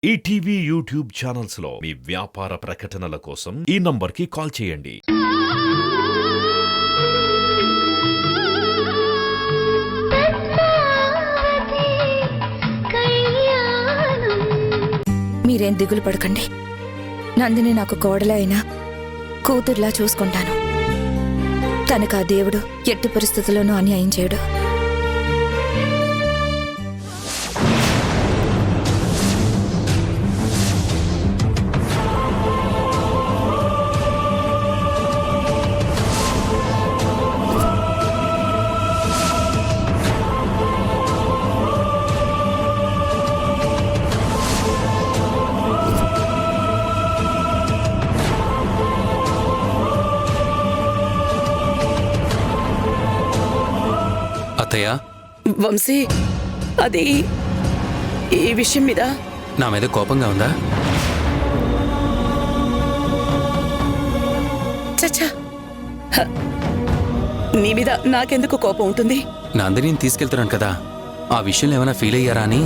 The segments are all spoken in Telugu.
ఈటీవీ యూట్యూబ్ ఛానల్స్ లో మీ వ్యాపార ప్రకటనల కోసం ఈ నంబర్కి కాల్ చేయండి. మీరేం దిగులు పడకండి. నందిని నాకు కోడలా అయినా కూతుర్లా చూసుకుంటాను. తనకు ఆ దేవుడు ఎట్టి పరిస్థితుల్లోనూ అన్యాయం చేయడు. వంశీ, అది ఈ విషయం మీద నా మీద కోపంగా ఉందా? చచ్చా, నీ మీద నాకెందుకు కోపం ఉంటుంది? నందిని తీసుకెళ్తున్నాను కదా, ఆ విషయంలో ఏమైనా ఫీల్ అయ్యారా అని.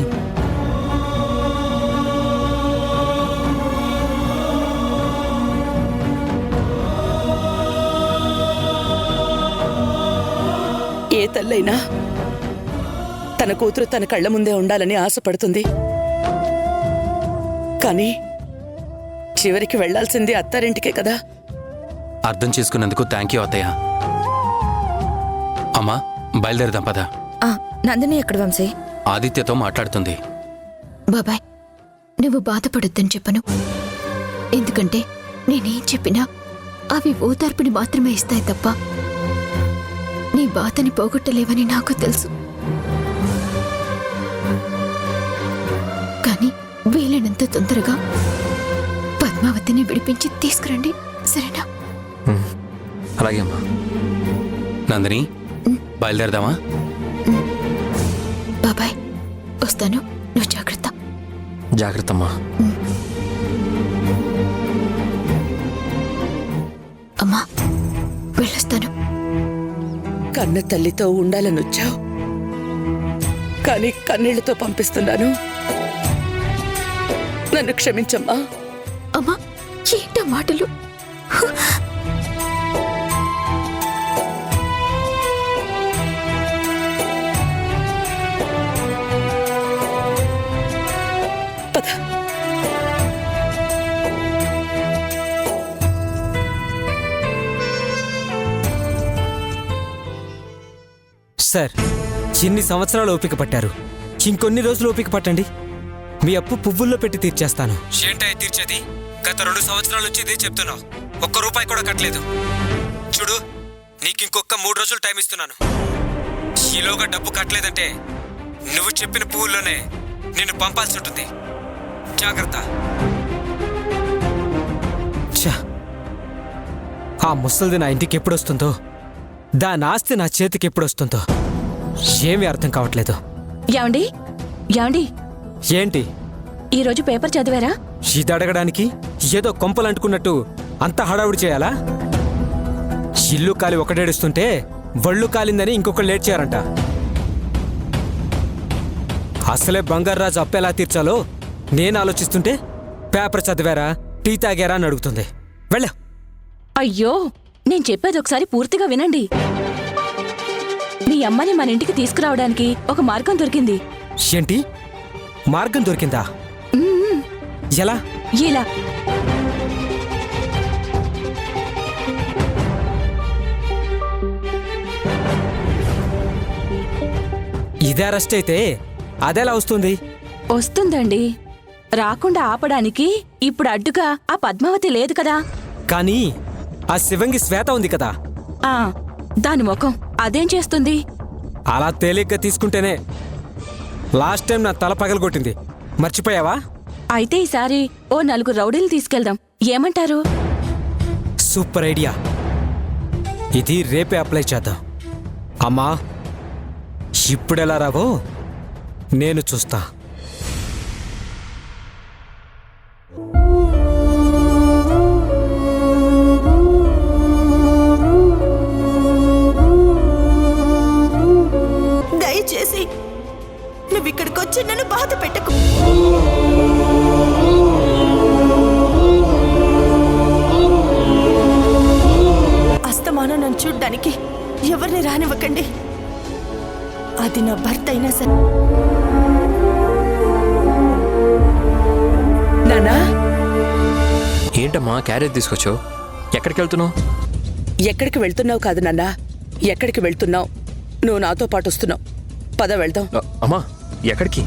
ఏ తల్లైనా తన కూతురు తన కళ్ళ ముందే ఉండాలని ఆశపడుతుంది. కానీ చివరికి వెళ్లాల్సింది అత్తారింటికే కదా. అర్థం చేసుకున్నందుకు థ్యాంక్ యూ అత్తయ్య. అమ్మా, బయలుదేరదాం పద. నందిని ఎక్కడ వంశీ? ఆదిత్యతో మాట్లాడుతుంది. బాబాయ్, నువ్వు బాధపడొద్దని చెప్పను. ఎందుకంటే నేనేం చెప్పినా అవి ఓదార్పుని మాత్రమే ఇస్తాయి తప్ప నీ బాధని పోగొట్టలేవని నాకు తెలుసు. కానీ వీలైనంత తొందరగా పద్మావతిని విడిపించి తీసుకురండి, సరేనా? అలాగే అమ్మా. నందిని, బయలుదేరదామా? బాబాయ్, వస్తాను. నువ్వు జాగ్రత్త. జాగ్రత్త అమ్మా. అమ్మా, వెళ్ళొస్తాను. కన్న తల్లితో ఉండాలనొచ్చావు, కానీ కన్నీళ్లతో పంపిస్తున్నాను. నన్ను క్షమించమ్మా. అమ్మా, ఏంటా మాటలు? పద. సార్, చిన్ని సంవత్సరాలు ఓపిక పట్టారు, ఇంకొన్ని రోజులు ఓపిక పట్టండి. మీ అప్పు పువ్వుల్లో పెట్టి తీర్చేస్తాను. ఏంటయ్య తీర్చేది? గత 2 సంవత్సరాల నుంచి ఇదే చెప్తున్నావు, ఒక్క రూపాయి కూడా కట్టలేదు. చూడు, నీకు ఇంకొక 3 రోజులు టైం ఇస్తున్నాను. ఈలోగా డబ్బు కట్టలేదంటే నువ్వు చెప్పిన పువ్వుల్లోనే నిన్ను పంపాల్సి ఉంటుంది. జాగ్రత్త. ఆ ముసలిది నా ఇంటికి ఎప్పుడు వస్తుందో, దాని ఆస్తి నా చేతికి ఎప్పుడు వస్తుందో ఏమీ అర్థం కావట్లేదు. ఏమండి ఏమండి, ఏంటి ఈరోజు పేపర్ చదివారా? ఇది అడగడానికి ఏదో కొంపలు అంటుకున్నట్టు అంత హడావుడి చేయాలా? ఇల్లు కాలి ఒకటేడుస్తుంటే వళ్ళు కాలిందని ఇంకొకళ్ళు లేట్ చేయారంట. అసలే బంగారాజు అప్పెలా తీర్చాలో నేను ఆలోచిస్తుంటే పేపర్ చదివారా, టీ తాగారా అని అడుగుతుంది. వెళ్ళ. అయ్యో, నేను చెప్పేది ఒకసారి పూర్తిగా వినండి. మీ అమ్మని మన ఇంటికి తీసుకురావడానికి ఒక మార్గం దొరికింది. ఏంటి మార్గం దొరికిందా? ఎలా? ఇలా. ఇదే అరెస్ట్ అయితే అదెలా వస్తుంది? వస్తుందండి. రాకుండా ఆపడానికి ఇప్పుడు అడ్డుగా ఆ పద్మావతి లేదు కదా. కానీ ఆ శివంగి శ్వేత ఉంది కదా. దాని ముఖం అదేం చేస్తుంది? అలా తేలిగ్గా తీసుకుంటేనే లాస్ట్ టైం నా తల పగలగొట్టింది, మర్చిపోయావా? అయితే ఈసారి ఓ 4 రౌడీలు తీసుకెళ్దాం, ఏమంటారు? Super idea. ఇది రేపే అప్లై చేద్దాం. అమ్మా, ఇప్పుడెలా రావో నేను చూస్తా. దయచేసి నువ్విక్కడికొచ్చి నన్ను బాధ పెట్టకు. అది నా భర్త అయినా సరే. నానా, ఏంటమ్మా క్యారేజ్ తీసుకొచ్చావు? ఎక్కడికి వెళ్తున్నావు? ఎక్కడికి వెళ్తున్నావు కాదు నాన్నా, ఎక్కడికి వెళ్తున్నావు? నువ్వు నాతో పాటు వస్తున్నావు. పద వెళ్దాం. అమ్మా ఎక్కడికి?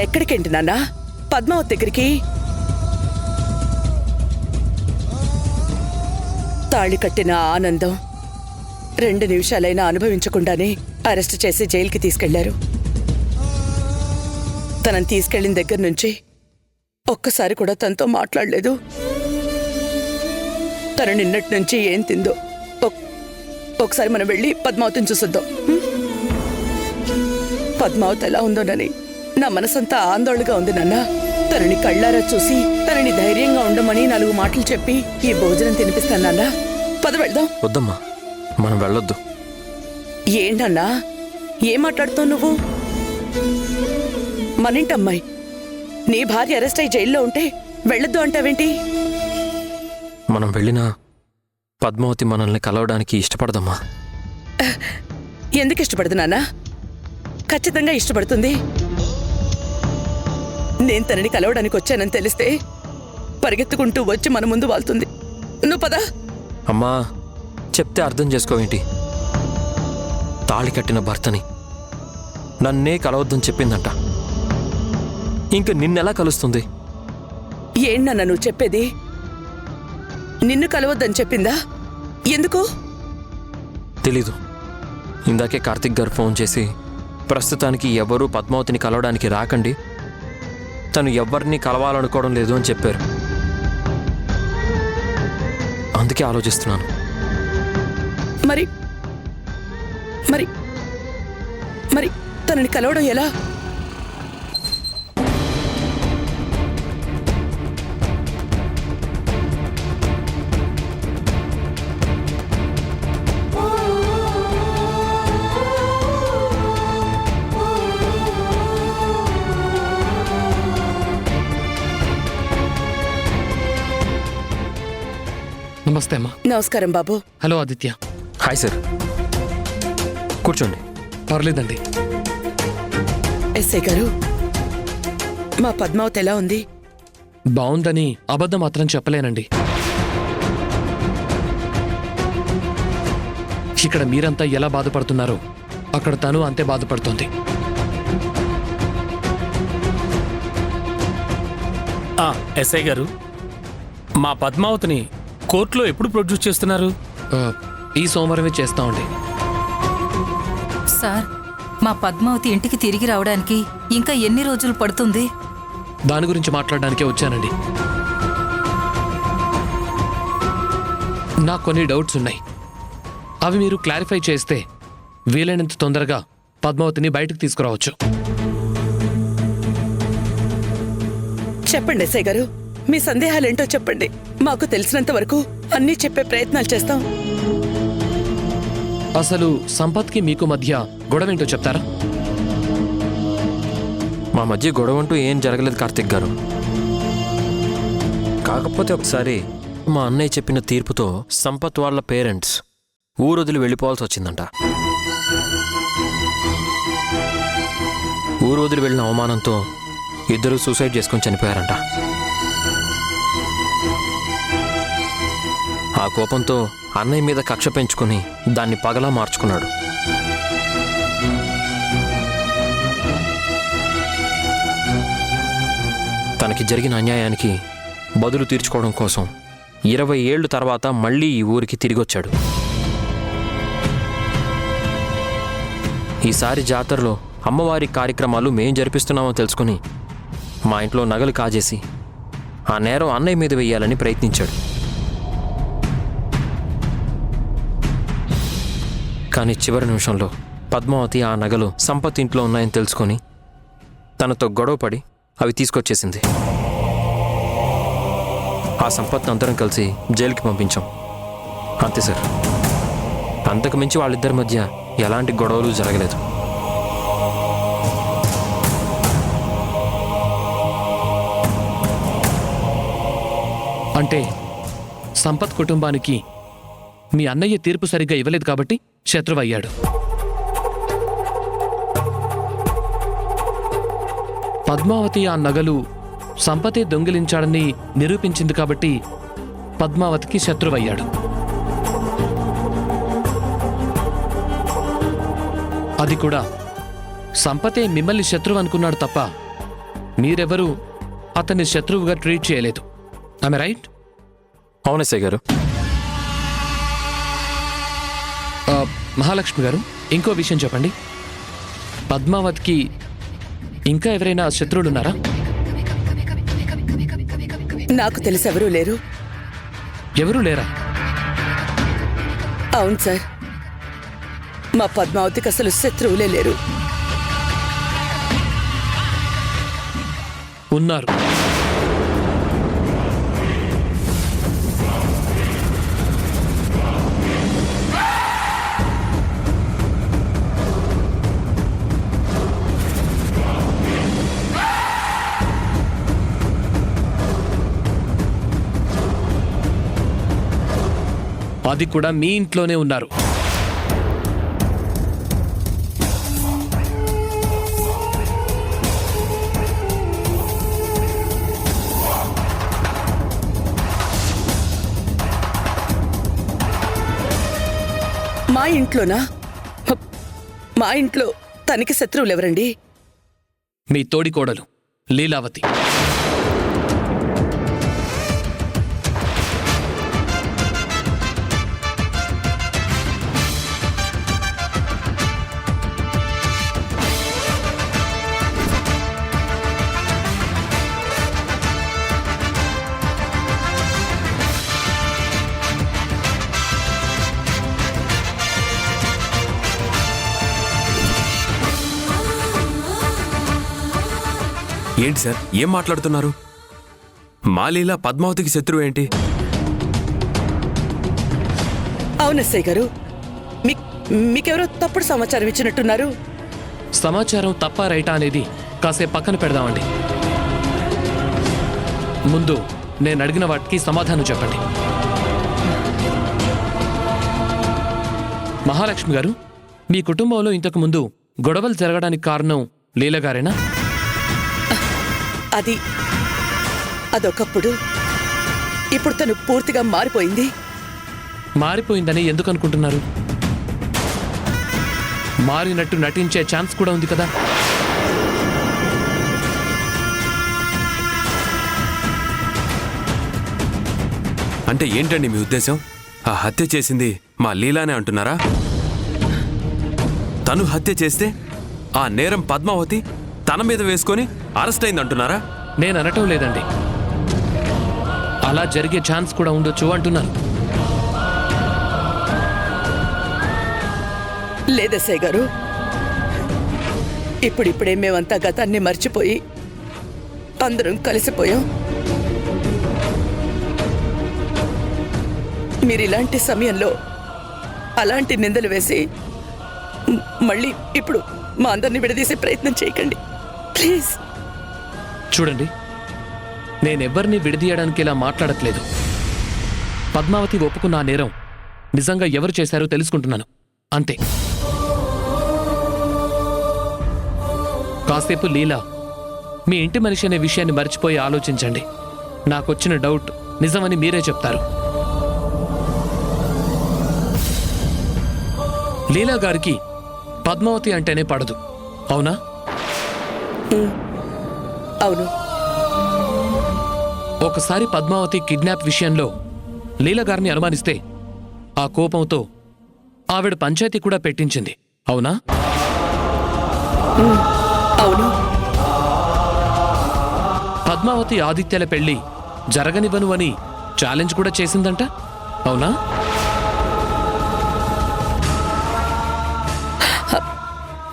ఎక్కడికేంటి నాన్నా? పద్మావతి దగ్గరికి. తాళి కట్టిన ఆనందం 2 నిమిషాలైనా అనుభవించకుండానే అరెస్ట్ చేసి జైలుకి తీసుకెళ్లారు. తనని తీసుకెళ్లిన దగ్గర నుంచి ఒక్కసారి కూడా తనతో మాట్లాడలేదు. తను నిన్నటి నుంచి ఏం తిందో ఒకసారి మనం వెళ్ళి పద్మావతిని చూసొద్దాం. పద్మావతి ఎలా ఉందోనని నా మనసంతా ఆందోళనగా ఉంది నాన్న. తనని కళ్ళారా చూసి తనని ధైర్యంగా ఉండమని 4 మాటలు చెప్పి ఈ భోజనం తినిపిస్తాను నాన్న. పద వెళ్దాం. వద్దమ్మా, మనం వెళ్ళొద్దు. ఏంటన్నా ఏం మాట్లాడుతావు నువ్వు? మనింటమ్మాయి, నీ భార్య అరెస్ట్ అయి జైల్లో ఉంటే వెళ్ళొద్దు అంటావేంటి? మనం వెళ్ళినా పద్మావతి మనల్ని కలవడానికి ఇష్టపడదమ్మా. ఎందుకు ఇష్టపడదు నాన్న? ఖచ్చితంగా ఇష్టపడుతుంది. నేను తనని కలవడానికి వచ్చానని తెలిస్తే పరిగెత్తుకుంటూ వచ్చి మన ముందు వాళ్తుంది. నువ్వు పదా. అమ్మా చెప్తే అర్థం చేసుకోవేంటి? తాళి కట్టిన భర్తని నన్నే కలవద్దని చెప్పిందంట. ఇంక నిన్నెలా కలుస్తుంది? ఏంటన్నా నువ్వు చెప్పేది? నిన్ను కలవద్దని చెప్పిందా? ఎందుకు? తెలీదు. ఇందాకే కార్తిక్ గారు ఫోన్ చేసి ప్రస్తుతానికి ఎవరూ పద్మావతిని కలవడానికి రాకండి, తను ఎవరిని కలవాలనుకోవడం లేదు అని చెప్పారు. అందుకే ఆలోచిస్తున్నాను. మరి మరి మరి తనని కలవడం ఎలా? నమస్తే అమ్మా. నమస్కారం బాబు. హలో ఆదిత్య. హాయ్ సార్, కూర్చోండి. పర్లేదండి. ఎస్ఐ గారు, మా పద్మావతి ఎలా ఉంది? బాగుందని అబద్ధం మాత్రం చెప్పలేనండి. ఇక్కడ మీరంతా ఎలా బాధపడుతున్నారో అక్కడ తను అంతే బాధపడుతోంది. ఎస్ఐ గారు, మా పద్మావతిని కోర్టులో ఎప్పుడు ప్రొడ్యూస్ చేస్తున్నారు? ఈ సోమవారమే చేస్తామండి. సార్, మా పద్మావతి ఇంటికి తిరిగి రావడానికి ఇంకా ఎన్ని రోజులు పడుతుంది? దాని గురించి మాట్లాడడానికే వచ్చానండి. నాకు కొన్ని డౌట్స్ ఉన్నాయి. అవి మీరు క్లారిఫై చేస్తే వీలైనంత తొందరగా పద్మావతిని బయటకు తీసుకురావచ్చు. చెప్పండి ఎస్ఐ గారు, మీ సందేహాలేంటో చెప్పండి. మాకు తెలిసినంత వరకు అన్నీ చెప్పే ప్రయత్నాలు చేస్తాం. అసలు సంపత్కి మీకు మధ్య గొడవేంటో చెప్తారా? మా మధ్య గొడవ అంటూ ఏం జరగలేదు కార్తిక్ గారు. కాకపోతే ఒకసారి మా అన్నయ్య చెప్పిన తీర్పుతో సంపత్ వాళ్ళ పేరెంట్స్ ఊరొదిలి వెళ్ళిపోవాల్సి వచ్చిందంట. ఊరు వదిలి వెళ్ళిన అవమానంతో ఇద్దరు సూసైడ్ చేసుకొని చనిపోయారంట. ఆ కోపంతో అన్నయ్య మీద కక్ష పెంచుకొని దాన్ని పగలా మార్చుకున్నాడు. తనకి జరిగిన అన్యాయానికి బదులు తీర్చుకోవడం కోసం 20 ఏళ్ల తర్వాత మళ్ళీ ఈ ఊరికి తిరిగొచ్చాడు. ఈసారి జాతరలో అమ్మవారి కార్యక్రమాలు మేం జరిపిస్తున్నామో తెలుసుకుని మా ఇంట్లో నగలు కాజేసి ఆ నేరం అన్నయ్య మీద వెయ్యాలని ప్రయత్నించాడు. కానీ చివరి నిమిషంలో పద్మావతి ఆ నగలు సంపత్ ఇంట్లో ఉన్నాయని తెలుసుకొని తనతో గొడవపడి అవి తీసుకొచ్చేసింది. ఆ సంపత్ని అందరం కలిసి జైలుకి పంపించాం. అంతే సార్. అంతకు మించి వాళ్ళిద్దరి మధ్య ఎలాంటి గొడవలు జరగలేదు. అంటే సంపత్ కుటుంబానికి మీ అన్నయ్య తీర్పు సరిగ్గా ఇవ్వలేదు కాబట్టి శత్రువయ్యాడు. పద్మావతి ఆ నగలు సంపతే దొంగిలించాడని నిరూపించింది కాబట్టి పద్మావతికి శత్రువయ్యాడు. అది కూడా సంపతే మిమ్మల్ని శత్రువు అనుకున్నాడు తప్ప మీరెవరూ అతన్ని శత్రువుగా ట్రీట్ చేయలేదు. ఆమె రైట్? అవును ఎస్ఐ గారు. మహాలక్ష్మి గారు, ఇంకో విషయం చెప్పండి. పద్మావతికి ఇంకా ఎవరైనా శత్రువులున్నారా? నాకు తెలిసి ఎవరూ లేరు. ఎవరూ లేరా? అవును సార్, మా పద్మావతికి అసలు శత్రువులే లేరు. ఉన్నారు. అది కూడా మీ ఇంట్లోనే ఉన్నారు. మా ఇంట్లోనా? మా ఇంట్లో తనకి శత్రువులు ఎవరండి? మీ తోడికోడలు లీలావతి. ఏంటి సార్, ఏం మాట్లాడుతున్నారు? మాలీలా పద్మావతికి శత్రువు ఏంటి? అవును ఎస్ఐ గారు, మీకెవరో తప్పుడు సమాచారం ఇచ్చినట్టున్నారు. సమాచారం తప్ప రైటా అనేది కాసేపు పక్కన పెడదామండి. ముందు నేను అడిగిన వాటికి సమాధానం చెప్పండి. మహాలక్ష్మి గారు, మీ కుటుంబంలో ఇంతకు ముందు గొడవలు జరగడానికి కారణం లీలగారేనా? అదొకప్పుడు. ఇప్పుడు తను పూర్తిగా మారిపోయింది. మారిపోయిందని ఎందుకు అనుకుంటున్నారు? మారినట్టు నటించే ఛాన్స్ కూడా ఉంది కదా. అంటే ఏంటండి మీ ఉద్దేశం? ఆ హత్య చేసింది మా లీలానే అంటున్నారా? తను హత్య చేస్తే ఆ నేరం పద్మావతి తన మీద వేసుకొని అరెస్ట్ అయింది అంటున్నారా? నేను అనటం లేదండి, అలా జరిగే ఛాన్స్ కూడా ఉండొచ్చు అంటున్నాను. లేదెస్ఐ గారు, ఇప్పుడిప్పుడే మేమంతా గతాన్ని మర్చిపోయి అందరం కలిసిపోయాం. మీరిలాంటి సమయంలో అలాంటి నిందలు వేసి మళ్ళీ ఇప్పుడు మా అందరినీ విడదీసే ప్రయత్నం చేయకండి ప్లీజ్. చూడండి, నేనెవ్వరినీ విడదీయడానికి ఇలా మాట్లాడట్లేదు. పద్మావతి ఒప్పుకున్న ఆ నేరం నిజంగా ఎవరు చేశారో తెలుసుకుంటున్నాను అంతే. కాసేపు లీలా మీ ఇంటి మనిషి అనే విషయాన్ని మర్చిపోయి ఆలోచించండి. నాకొచ్చిన డౌట్ నిజమని మీరే చెప్తారు. లీలా గారికి పద్మావతి అంటేనే పడదు, అవునా? అవును. ఒకసారి పద్మావతి కిడ్నాప్ విషయంలో లీలా గారిని అనుమానిస్తే ఆ కోపంతో ఆవిడ పంచాయతీ కూడా పెట్టించింది, అవునా? అవును. పద్మావతి ఆదిత్యల పెళ్లి జరగనివ్వను అని ఛాలెంజ్ కూడా చేసిందంట, అవునా?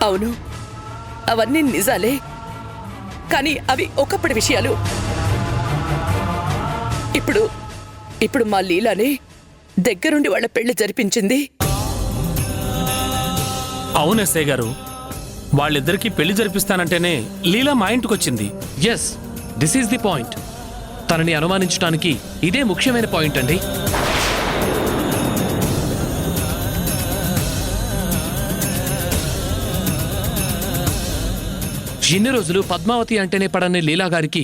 అవును, అవన్నీ నిజాలే. కానీ అవి ఒకప్పటి విషయాలు. ఇప్పుడు మా లీలాని దగ్గరుండి వాళ్ళ పెళ్లి జరిపించింది. అవును ఎస్ఐ గారు, వాళ్ళిద్దరికీ పెళ్లి జరిపిస్తానంటేనే లీలా మా ఇంటికొచ్చింది. Yes, this is the point. తనని అనుమానించడానికి ఇదే ముఖ్యమైన పాయింట్ అండి. ఇన్ని రోజులు పద్మావతి అంటేనే పడని లీలా గారికి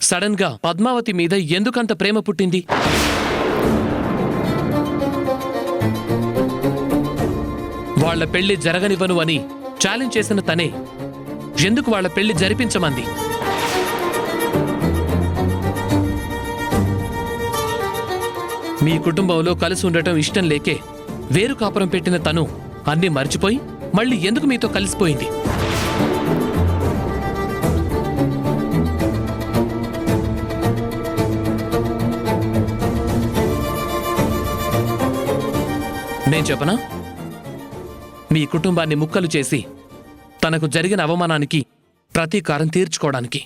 సడన్ గా పద్మావతి మీద ఎందుకంత ప్రేమ పుట్టింది? వాళ్ల పెళ్లి జరగనివ్వను అని ఛాలెంజ్ చేసిన తనే ఎందుకు వాళ్ల పెళ్లి జరిపించమంది? మీ కుటుంబంలో కలిసి ఉండటం ఇష్టం లేకే వేరు కాపురం పెట్టిన తను అన్నీ మర్చిపోయి మళ్ళీ ఎందుకు మీతో కలిసిపోయింది? నేను చెప్పనా? మీ కుటుంబాన్ని ముక్కలు చేసి తనకు జరిగిన అవమానానికి ప్రతీకారం తీర్చుకోవడానికి.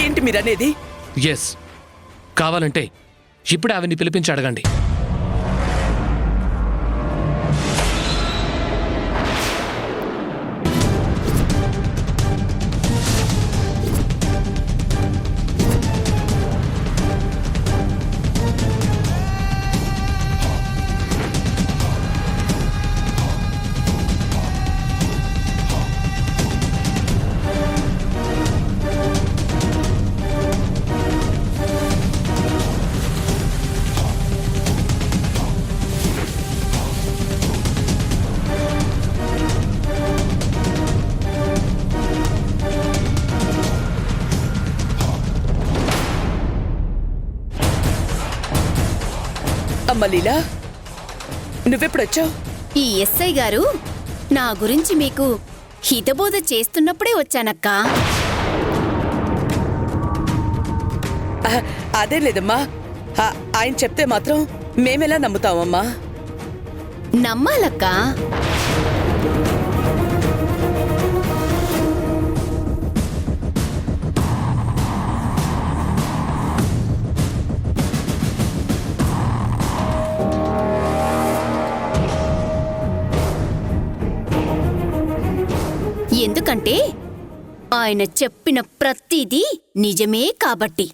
ఏంటి మీరనేది? ఎస్, కావాలంటే ఇప్పుడే ఆవిని పిలిపించి అడగండి. అమ్మ లీలా, నువ్వెప్పుడొచ్చావు? ఈ ఎస్ఐ గారు నా గురించి మీకు హితబోధ చేస్తున్నప్పుడే వచ్చానక్కా. అదే లేదమ్మా, ఆయన చెప్తే మాత్రం మేమెలా నమ్ముతామమ్మా? నమ్మాలక్కా. ఎందుకంటే ఆయన చెప్పిన ప్రతిదీ నిజమే కాబట్టి.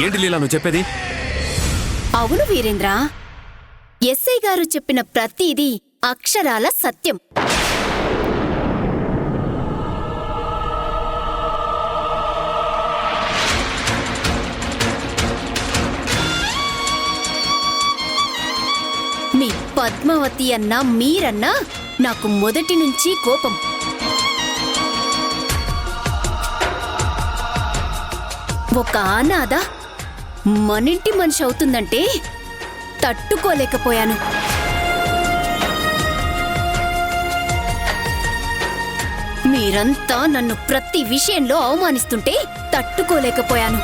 ఏంటి లీలా నువ్వు చెప్పేది? అవును వీరేంద్ర, ఎస్ఐ గారు చెప్పిన ప్రతిదీ అక్షరాల సత్యం. మీ పద్మావతి అన్నా మీరన్నా నాకు మొదటి నుంచి కోపం. ఒక అనాథ మనింటి మనిషి అవుతుందంటే తట్టుకోలేకపోయాను. మీరంతా నన్ను ప్రతి విషయంలో అవమానిస్తుంటే తట్టుకోలేకపోయాను.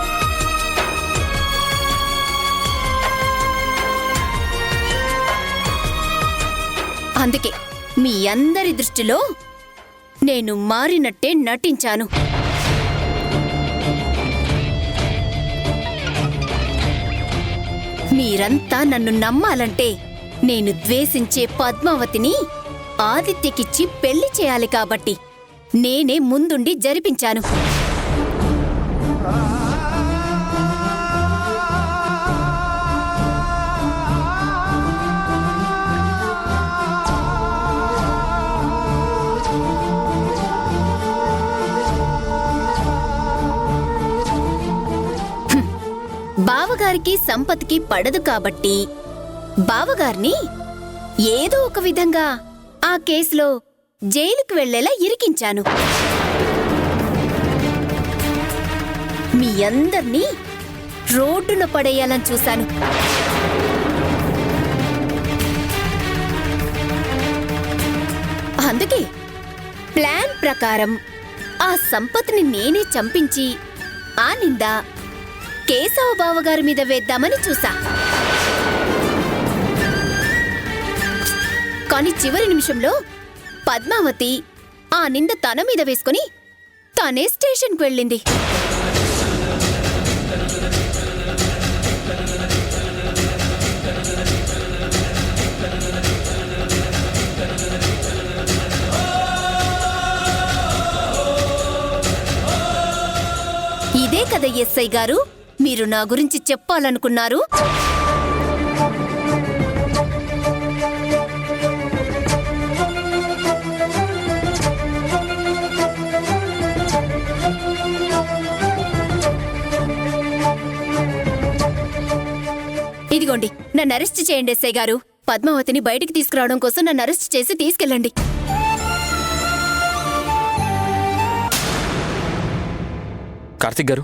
అందుకే మీ అందరి దృష్టిలో నేను మారినట్టే నటించాను. మీరంతా నన్ను నమ్మాలంటే నేను ద్వేషించే పద్మావతిని ఆదిత్యకిచ్చి పెళ్లి చేయాలి కాబట్టి నేనే ముందుండి జరిపించాను. బావగారికి సంపత్కి పడదు కాబట్టి బావగారిని ఏదో ఒక విధంగా ఆ కేసులో జైలుకు వెళ్లేలా ఇరికించాను. మీ అందర్నీ రోడ్డున పడేయాలని చూశాను. అందుకే ప్లాన్ ప్రకారం ఆ సంపత్ని నేనే చంపించి ఆ నింద కేశవ బావగారి మీద వేద్దామని చూసా. కాని చివరి నిమిషంలో పద్మావతి ఆ నింద తన మీద వేసుకుని తనే స్టేషన్కి వెళ్ళింది. ఇదే కదా ఎస్ఐ గారు మీరు నా గురించి చెప్పాలనుకున్నారు? ఇదిగోండి, నన్ను అరెస్ట్ చేయండి ఎస్ఐ గారు. పద్మావతిని బయటికి తీసుకురావడం కోసం నన్ను అరెస్ట్ చేసి తీసుకెళ్ళండి. కార్తిక్ గారు,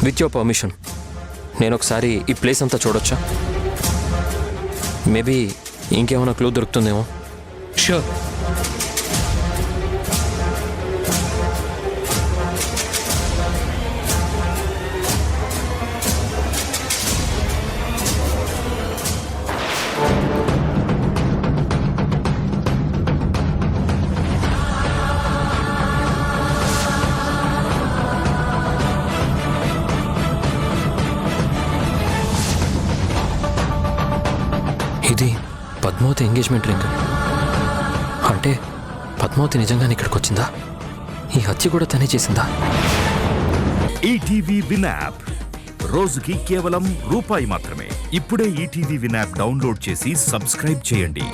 విత్ యువర్ పర్మిషన్ నేను ఒకసారి ఈ ప్లేస్ అంతా చూడొచ్చా? మేబీ ఇంకేమైనా క్లూ దొరుకుతుందేమో. షూర్. ఇది పద్మావతి ఎంగేజ్మెంట్ రింగ్. అంటే పద్మావతి నిజంగానే ఇక్కడికి వచ్చిందా? ఈ హత్య కూడా తనే చేసిందా? ఈటీవీ విన్ యాప్ రోజుకి కేవలం రూపాయి మాత్రమే. ఇప్పుడే ఈటీవీ విన్ యాప్ డౌన్లోడ్ చేసి సబ్స్క్రైబ్ చేయండి.